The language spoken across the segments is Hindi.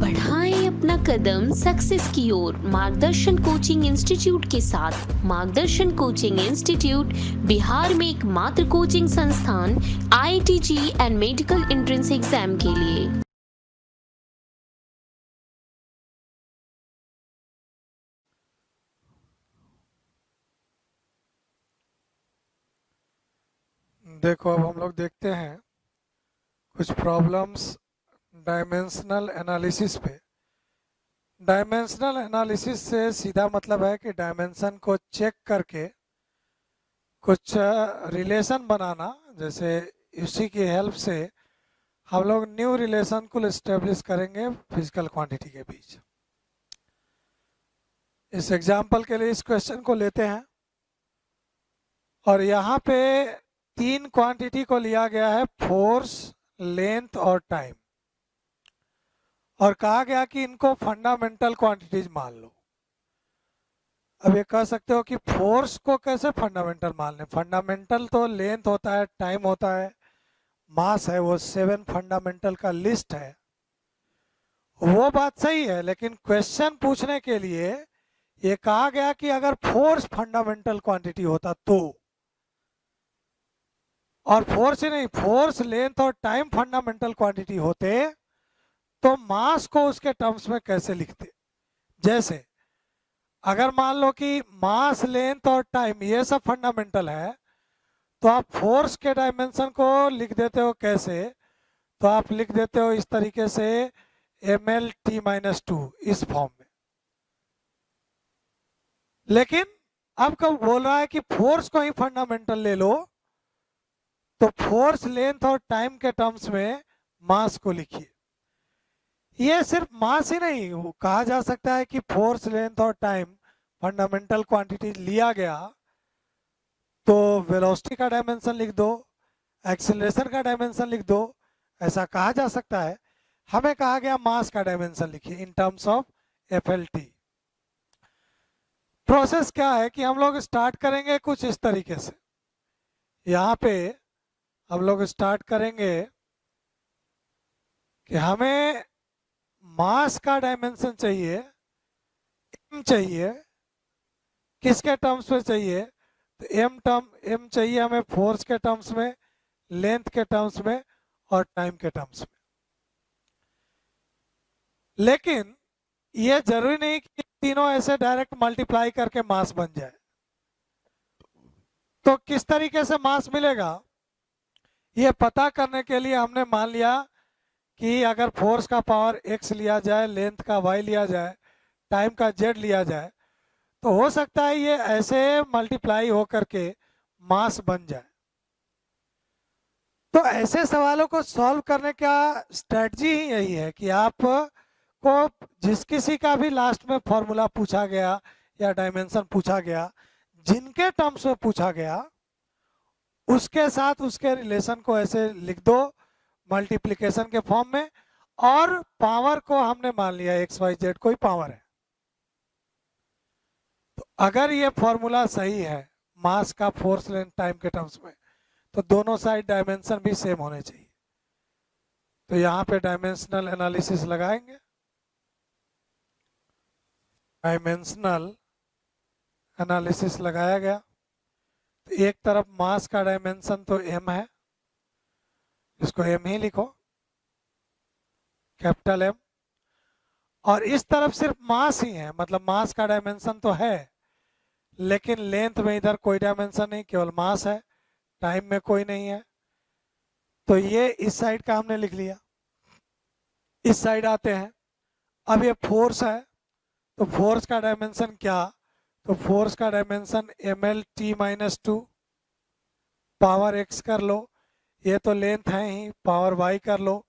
बढ़ाएं अपना कदम सक्सेस की ओर मार्गदर्शन कोचिंग इंस्टीट्यूट के साथ। मार्गदर्शन कोचिंग इंस्टीट्यूट बिहार में एकमात्र कोचिंग संस्थान IIT JEE and medical entrance exam के लिए। देखो, अब हम लोग देखते हैं कुछ प्रॉब्लम्स डायमेंशनल एनालिसिस पे। डायमेंशनल एनालिसिस से सीधा मतलब है कि डायमेंशन को चेक करके कुछ रिलेशन बनाना। जैसे इसी की हेल्प से हम लोग न्यू रिलेशन को इस्टेब्लिश करेंगे फिजिकल क्वांटिटी के बीच। इस एग्जाम्पल के लिए इस क्वेश्चन को लेते हैं और यहाँ पे तीन क्वांटिटी को लिया गया है, फोर्स, लेंथ और टाइम, और कहा गया कि इनको फंडामेंटल क्वांटिटीज मान लो। अब ये कह सकते हो कि फोर्स को कैसे फंडामेंटल मान लें। फंडामेंटल तो लेंथ होता है, टाइम होता है, मास है, वो 7 फंडामेंटल का लिस्ट है। वो बात सही है, लेकिन क्वेश्चन पूछने के लिए ये कहा गया कि अगर फोर्स फंडामेंटल क्वांटिटी होता तो, और फोर्स ही नहीं, फोर्स, लेंथ और टाइम फंडामेंटल क्वांटिटी होते तो मास को उसके टर्म्स में कैसे लिखते। जैसे अगर मान लो कि मास, लेंथ और टाइम ये सब फंडामेंटल है, तो आप फोर्स के डायमेंशन को लिख देते हो कैसे, तो आप लिख देते हो इस तरीके से mL/t-2 इस फॉर्म में। लेकिन अब कब बोल रहा है कि फोर्स को ही फंडामेंटल ले लो, तो फोर्स, लेंथ और टाइम के टर्म्स में मास को लिखिए। ये सिर्फ मास ही नहीं, कहा जा सकता है कि फोर्स, लेंथ और टाइम फंडामेंटल क्वांटिटी लिया गया तो वेलोसिटी का डायमेंशन लिख दो, एक्सीलरेशन का डायमेंशन लिख दो, ऐसा कहा जा सकता है। हमें कहा गया मास का डायमेंशन लिखिए in terms of FLT। Process क्या है कि हम लोग स्टार्ट करेंगे कुछ इस तरीके से। यहाँ पे हम लोग स्टार्ट करेंगे कि हमें मास का डायमेंशन चाहिए, m चाहिए, किसके टर्म्स में चाहिए, तो m चाहिए हमें फोर्स के टर्म्स में, लेंथ के टर्म्स में और टाइम के टर्म्स में। लेकिन ये जरूरी नहीं कि तीनों ऐसे डायरेक्ट मल्टीप्लाई करके मास बन जाए। तो किस तरीके से मास मिलेगा, ये पता करने के लिए हमने मान लिया कि अगर फोर्स का पावर x लिया जाए, लेंथ का y लिया जाए, टाइम का z लिया जाए, तो हो सकता है ये ऐसे मल्टीप्लाई हो करके मास बन जाए। तो ऐसे सवालों को सॉल्व करने का स्ट्रेटजी ही यही है कि आप को जिस किसी का भी लास्ट में फॉर्मूला पूछा गया या डायमेंशन पूछा गया, जिनके टर्म्स में पूछा गया, उसके साथ उसके रिलेशन को ऐसे लिख दो मल्टीप्लिकेशन के फॉर्म में, और पावर को हमने मान लिया XYZ कोई पावर है। तो अगर ये फॉर्मूला सही है मास का फोर्स, लेंथ, टाइम के टर्म्स में, तो दोनों साइड डायमेंशन भी सेम होने चाहिए। तो यहाँ पे डायमेंशनल एनालिसिस लगाएंगे। डायमेंशनल एनालिसिस लगाया गया, तो एक तरफ मास का डायमेंशन तो m है, इसको m ही लिखो, कैपिटल M, और इस तरफ सिर्फ मास ही है, मतलब मास का डायमेंशन तो है, लेकिन लेंथ में इधर कोई डायमेंशन नहीं, केवल मास है, टाइम में कोई नहीं है। तो ये इस साइड का हमने लिख लिया। इस साइड आते हैं, अब ये फोर्स है, तो फोर्स का डायमेंशन क्या, तो फोर्स का डायमेंशन mL/t-2 पावर x कर लो, ये तो लेंथ है ही, पावर y कर लो,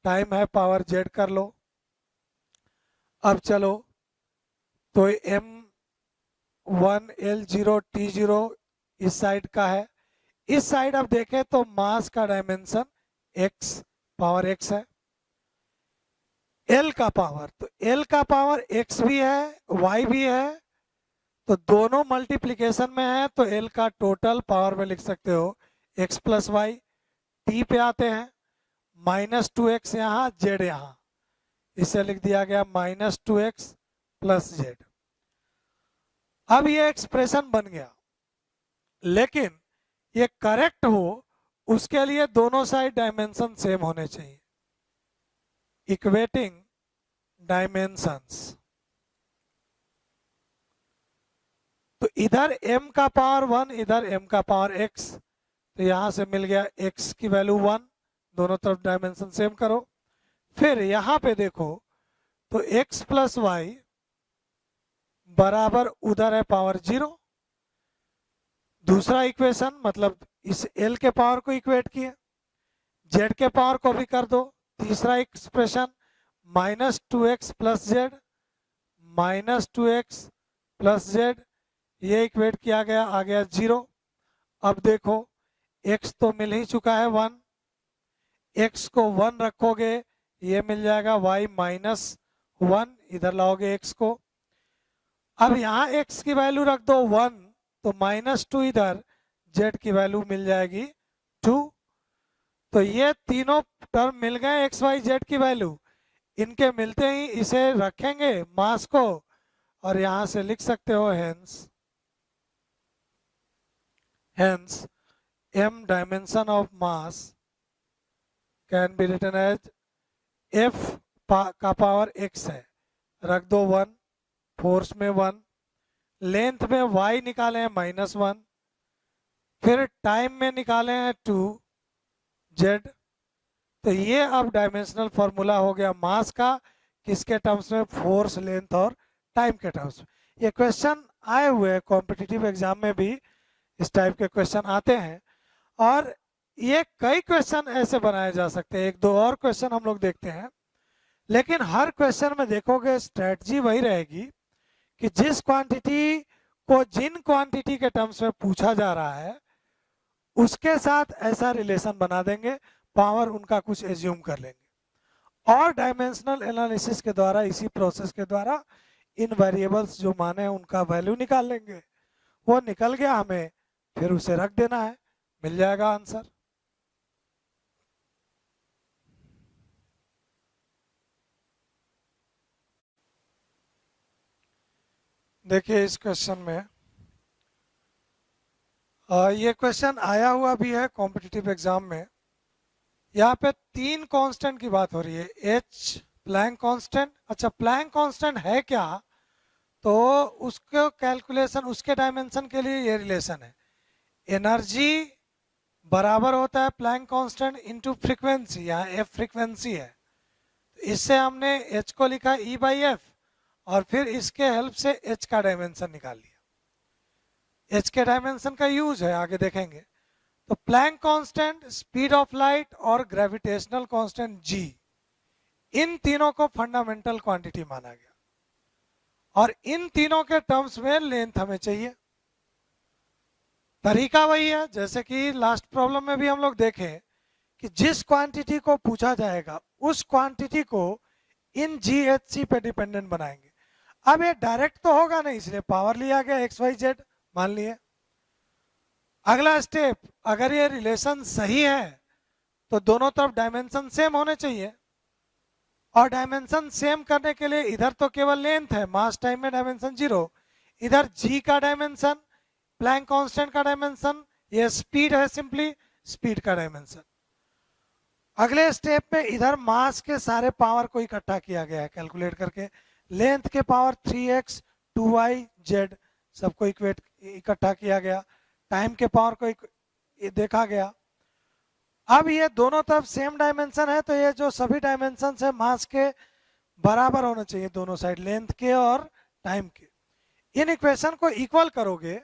टाइम है, पावर z कर लो। अब चलो, तो m1L0T0 इस साइड का है। इस साइड अब देखें तो मास का डायमेंशन x, पावर x है, L का पावर, तो L का पावर x भी है, y भी है, तो दोनों मल्टीप्लिकेशन में है, तो L का टोटल पावर में लिख सकते हो x + y। t पे आते हैं, -2x यहाँ, z यहाँ, इसे लिख दिया गया -2x प्लस जेड। अब ये एक्सप्रेशन बन गया, लेकिन ये करेक्ट हो उसके लिए दोनों साइड डायमेंशन सेम होने चाहिए। इक्वेटिंग डायमेंशंस, तो इधर m का पावर 1, इधर m का पावर x, तो यहां से मिल गया x की वैल्यू 1, दोनों तरफ डायमेंशन सेम करो। फिर यहां पे देखो तो x प्लस वाई बराबर उधर है पावर 0। दूसरा इक्वेशन मतलब इस l के पावर को इक्वेट किए, z के पावर को भी कर दो। तीसरा expression -2x plus Z, -2x plus Z, ये इक्वेट किया गया, आ गया 0। अब देखो x तो मिल ही चुका है 1, x को 1 रखोगे ये मिल जाएगा y -1, इधर लाओगे x को। अब यहाँ x की वैल्यू रख दो 1, तो -2 इधर, z की वैल्यू मिल जाएगी 2। तो ये तीनों टर्म मिल गए x y z की वैल्यू। इनके मिलते ही इसे रखेंगे मास को, और यहां से लिख सकते हो hence m dimension of mass can be written as f का पावर x है, रख दो 1, फोर्स में 1, लेंथ में y निकाले हैं -1, फिर टाइम में निकाले हैं 2 z। तो ये अब डायमेंशनल फॉर्मूला हो गया मास का, किसके टर्म्स में, फोर्स, लेंथ और टाइम के टर्म्स में। ये क्वेश्चन आए हुए कॉम्पिटिटिव एग्जाम में भी इस टाइप के क्वेश्चन आते हैं, और ये कई क्वेश्चन ऐसे बनाए जा सकते हैं। एक दो और क्वेश्चन हम लोग देखते हैं, लेकिन हर क्वेश्चन में देखोगे स्ट्रेटजी वही रहेगी कि जिस क्वांटिटी को जिन क्वांटिटी के टर्म्स में पूछा जा रहा है उसके साथ ऐसा रिलेशन बना देंगे, पावर उनका कुछ एज्यूम कर लेंगे, और डायमेंशनल एनालिसिस के द्वारा, इसी प्रोसेस के द्वारा इन वेरिएबल्स जो माने हैं उनका वैल्यू निकाल लेंगे। वो निकल गया, हमें फिर उसे रख देना है, मिल जाएगा आंसर। देखिए इस क्वेश्चन में ये क्वेश्चन आया हुआ भी है कॉम्पिटिटिव एग्जाम में। यहाँ पे 3 कांस्टेंट की बात हो रही है, h प्लैंक कांस्टेंट। अच्छा, प्लैंक कांस्टेंट है क्या, तो उसको कैलकुलेशन, उसके डायमेंशन के लिए ये रिलेशन है, एनर्जी बराबर होता है प्लैंक कांस्टेंट इनटू फ्रीक्वेंसी, यहाँ f फ्रीक्वेंसी है। इससे हमने h को लिखा E/f, और फिर इसके हेल्प से h का डायमेंशन निकाल लिया। h के डायमेंशन का यूज है, आगे देखेंगे। तो Planck constant, speed of light और ग्रेविटेशनल कांस्टेंट g, इन तीनों को फंडामेंटल क्वांटिटी माना गया, और इन तीनों के टर्म्स में लेंथ हमें चाहिए। तरीका वही है जैसे कि लास्ट प्रॉब्लम में भी हम लोग देखें कि जिस क्वांटिटी को पूछा जाएगा उस क्वांटिटी को इन GHC पे डिपेंडेंट बनाएंगे। अब ये डायरेक्ट तो होगा नहीं, इसलिए पावर लिया गया XYZ मान लिए। अगला स्टेप, अगर ये रिलेशन सही है तो दोनों तरफ डायमेंशन सेम होने चाहिए, और डायमेंशन सेम करने के लिए इधर तो केवल लेंथ है, मास टाइम में डायमेंशन 0, इधर g का डायमेंशन, प्लैंक कांस्टेंट का डायमेंशन, ये स्पीड है, सिंपली स्पीड का डायमेंशन। अगले स्टेप में इधर मास के सारे पावर को इकट्ठा किया गया है कैलकुलेट करके, लेंथ के पावर 3x 2y z सबको इकट्ठा किया गया, टाइम के पावर को देखा गया। अब ये दोनों तरफ सेम डायमेंशन है, तो ये जो सभी डायमेंशन है मास के बराबर होने चाहिए, दोनों साइड, लेंथ के और टाइम के। इन इक्वेशन को इक्वल करोगे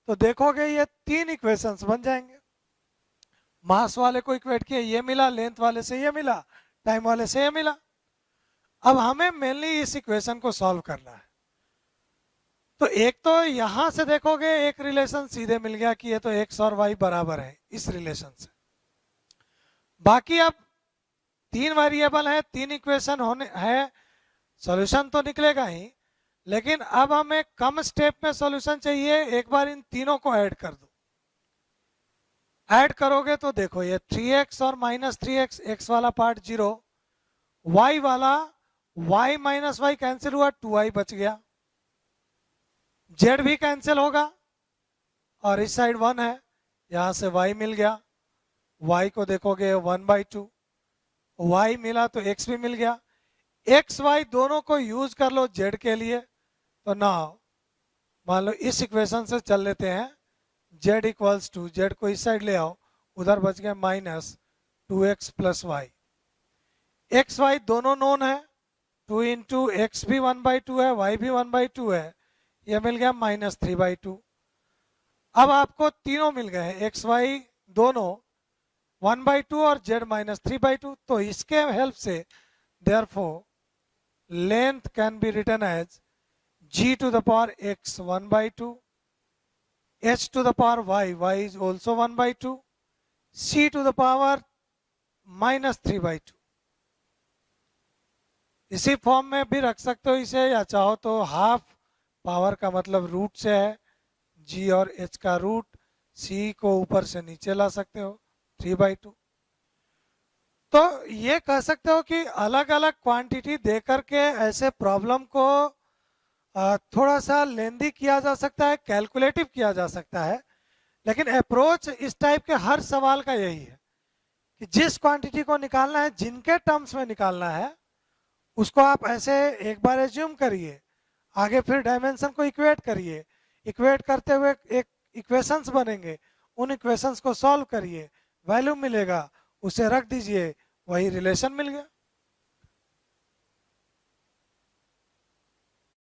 तो देखोगे ये 3 इक्वेशंस बन जाएंगे। मास वाले को इक्वेट किया, ये मिला, लेंथ वाले से ये मिला, टाइम वाले से ये मिला। अब हमें मेनली इस इक्वेशन को सॉल्व करना है। तो एक तो यहां से देखोगे एक रिलेशन सीधे मिल गया कि ये तो x और y बराबर है इस रिलेशन से। बाकी अब 3 वेरिएबल है, 3 इक्वेशन होने है, सॉल्यूशन तो निकलेगा ही, लेकिन अब हमें कम स्टेप में सॉल्यूशन चाहिए। एक बार इन तीनों को ऐड कर दो, ऐड करोगे तो देखो ये 3x और -3x, x वाला पार्ट 0, y वाला y माइनस वाई कैंसिल हुआ, 2i बच गया, z भी कैंसिल होगा और इस साइड 1 है, यहां से y मिल गया, y को देखोगे 1/2, y मिला तो x भी मिल गया, x y दोनों को यूज कर लो z के लिए, तो ना मान लो इस इक्वेशन से चल लेते हैं, z इक्वल्स टू, z को इस साइड ले आओ, उधर बच गया -2x plus Y, X Y दोनों नोन है, 2 इंटू एक्स भी 1/2 है, y भी 1/2 है, ये मिल गया -3/2। अब आपको तीनों मिल गए हैं, एक्स वाई दोनों 1/2 और z -3/2, तो इसके हेल्प से therefore length can be written as g to the power x 1/2, h to the power y is also 1/2, c to the power -3/2। इसी फॉर्म में भी रख सकते हो इसे, या चाहो तो हाफ पावर का मतलब रूट से है, g और h का रूट, c को ऊपर से नीचे ला सकते हो 3/2। तो ये कह सकते हो कि अलग अलग क्वांटिटी देकर के ऐसे प्रॉब्लम को थोड़ा सा लेंदी किया जा सकता है, कैलकुलेटिव किया जा सकता है, लेकिन अप्रोच इस टाइप के हर सवाल का यही है कि जिस क्वांटिटी को निकालना है, जिनके टर्म्स में निकालना है, उसको आप ऐसे एक बार एज्यूम करिए, आगे फिर डायमेंशन को इक्वेट करिए, इक्वेट करते हुए एक इक्वेशंस बनेंगे, उन इक्वेशंस को सॉल्व करिए, वैल्यू मिलेगा, उसे रख दीजिए, वही रिलेशन मिल गया।